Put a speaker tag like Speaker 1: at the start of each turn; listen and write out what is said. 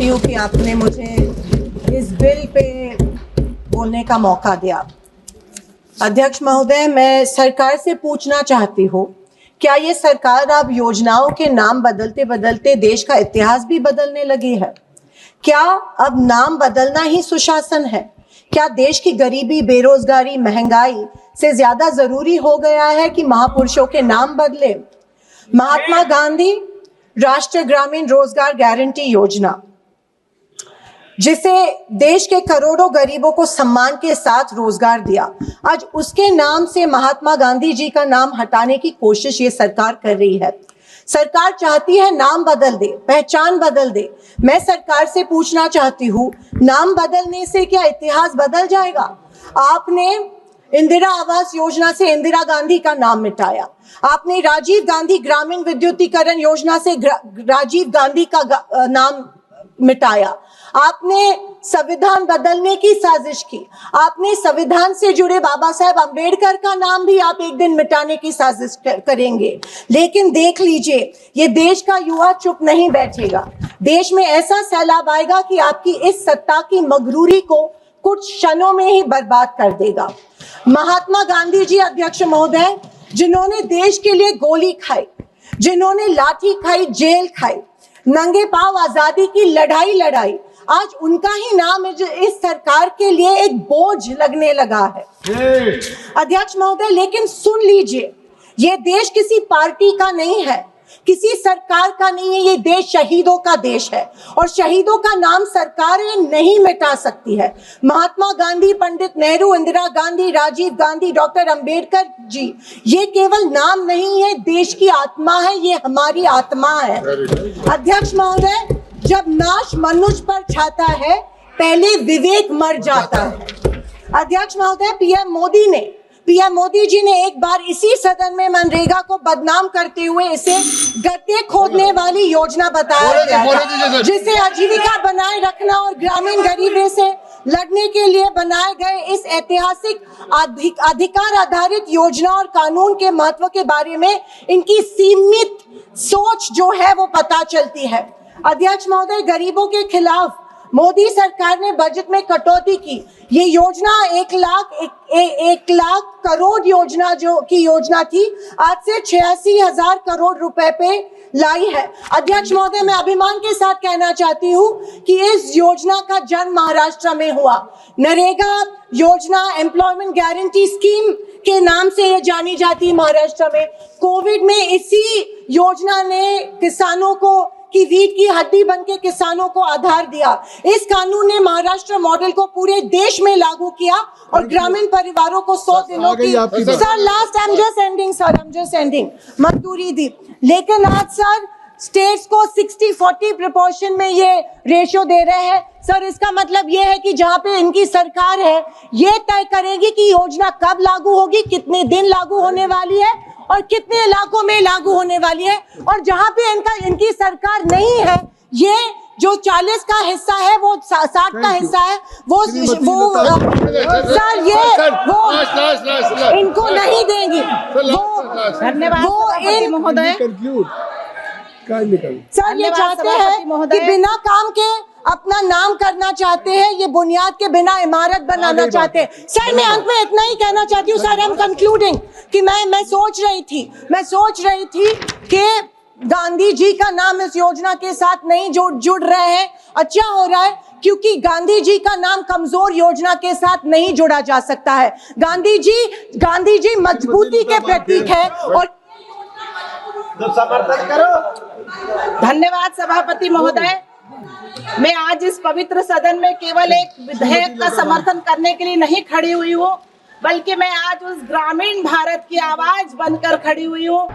Speaker 1: करती हूँ कि आपने मुझे इस बिल पे बोलने का मौका दिया। अध्यक्ष महोदय, मैं सरकार से पूछना चाहती हूँ, क्या ये सरकार अब योजनाओं के नाम बदलते बदलते देश का इतिहास भी बदलने लगी है? क्या अब नाम बदलना ही सुशासन है? क्या देश की गरीबी, बेरोजगारी, महंगाई से ज्यादा जरूरी हो गया है कि महापुरुषों के नाम बदले? महात्मा गांधी राष्ट्रीय ग्रामीण रोजगार गारंटी योजना, जिसे देश के करोड़ों गरीबों को सम्मान के साथ रोजगार दिया, आज उसके नाम से महात्मा गांधी जी का नाम हटाने की कोशिश ये सरकार कर रही है। सरकार चाहती है नाम बदल दे, पहचान बदल दे। मैं सरकार से पूछना चाहती हूँ, नाम बदलने से क्या इतिहास बदल जाएगा? आपने इंदिरा आवास योजना से इंदिरा गांधी का नाम मिटाया, आपने राजीव गांधी ग्रामीण विद्युतीकरण योजना से राजीव गांधी का नाम मिटाया, आपने संविधान बदलने की साजिश की, आपने संविधान से जुड़े बाबा साहेब अंबेडकर का नाम भी आप एक दिन मिटाने की साजिश करेंगे। लेकिन देख लीजिए, ये देश का युवा चुप नहीं बैठेगा। देश में ऐसा सैलाब आएगा कि आपकी इस सत्ता की मगरूरी को कुछ क्षणों में ही बर्बाद कर देगा। महात्मा गांधी जी, अध्यक्ष महोदय, जिन्होंने देश के लिए गोली खाई, जिन्होंने लाठी खाई, जेल खाई, नंगे पांव आजादी की लड़ाई लड़ाई, आज उनका ही नाम इस सरकार के लिए एक बोझ लगने लगा है। अध्यक्ष महोदय, लेकिन सुन लीजिए, ये देश किसी पार्टी का नहीं है, किसी सरकार का नहीं है, ये देश शहीदों का देश है और शहीदों का नाम सरकारें नहीं मिटा सकती है। महात्मा गांधी, पंडित नेहरू, इंदिरा गांधी, राजीव गांधी, डॉक्टर अंबेडकर जी, ये केवल नाम नहीं है, देश की आत्मा है, ये हमारी आत्मा है। अध्यक्ष महोदय, जब नाश मनुष्य पर छाता है, पहले विवेक मर जाता है। अध्यक्ष महोदय, पीएम मोदी जी ने एक बार इसी सदन में मनरेगा को बदनाम करते हुए इसे गड्ढे खोदने वाली योजना बताया गया था, जिसे आजीविका बनाए रखना और ग्रामीण गरीबी से लड़ने के लिए बनाए गए इस ऐतिहासिक अधिकार आधारित योजना और कानून के महत्व के बारे में इनकी सीमित सोच जो है वो पता चलती है। अध्यक्ष महोदय, गरीबों के खिलाफ मोदी सरकार ने बजट में कटौती की। ये योजना 1 लाख करोड़ योजना थी, आज से 86,000 करोड़ रुपए पे लाई है। अध्यक्ष महोदय, मैं अभिमान के साथ कहना चाहती हूँ कि इस योजना का जन्म महाराष्ट्र में हुआ। नरेगा योजना, एम्प्लॉयमेंट गारंटी स्कीम के नाम से ये जानी जाती है महाराष्ट्र में। कोविड में इसी योजना ने किसानों को की रीढ़ की हड्डी बनके किसानों को आधार दिया। इस कानून ने महाराष्ट्र मॉडल को पूरे देश में लागू किया और ग्रामीण परिवारों को 100 दिनों की मजदूरी दी। लेकिन आज सर, स्टेट्स को 60-40 प्रोपोर्शन में ये रेशियो दे रहे हैं। सर, इसका मतलब ये है कि जहाँ पे इनकी सरकार है, ये तय करेगी कि योजना कब लागू होगी, कितने दिन लागू होने वाली है और कितने इलाकों में लागू होने वाली है। और जहाँ पे इनकी सरकार नहीं है, ये जो 40 का हिस्सा है, वो 60 का हिस्सा है, वो सर ये वो इनको नहीं देंगी। सर, ये चाहते हैं कि बिना काम के अपना नाम करना चाहते हैं, ये बुनियाद के बिना इमारत बनाना चाहते हैं। सर, मैं अंत में इतना ही कहना चाहती हूँ सर, आई एम कंक्लूडिंग, कि मैं सोच रही थी कि गांधी जी का नाम इस योजना के साथ नहीं जुड़ रहे हैं। अच्छा हो रहा है, क्योंकि गांधी जी का नाम कमजोर योजना के साथ नहीं जुड़ा जा सकता है। गांधी जी मजबूती के प्रतीक है और
Speaker 2: समर्थन करो।
Speaker 3: धन्यवाद सभापति महोदय। मैं आज इस पवित्र सदन में केवल एक विधेयक का समर्थन करने के लिए नहीं खड़ी हुई हूँ, बल्कि मैं आज उस ग्रामीण भारत की आवाज बनकर खड़ी हुई हूँ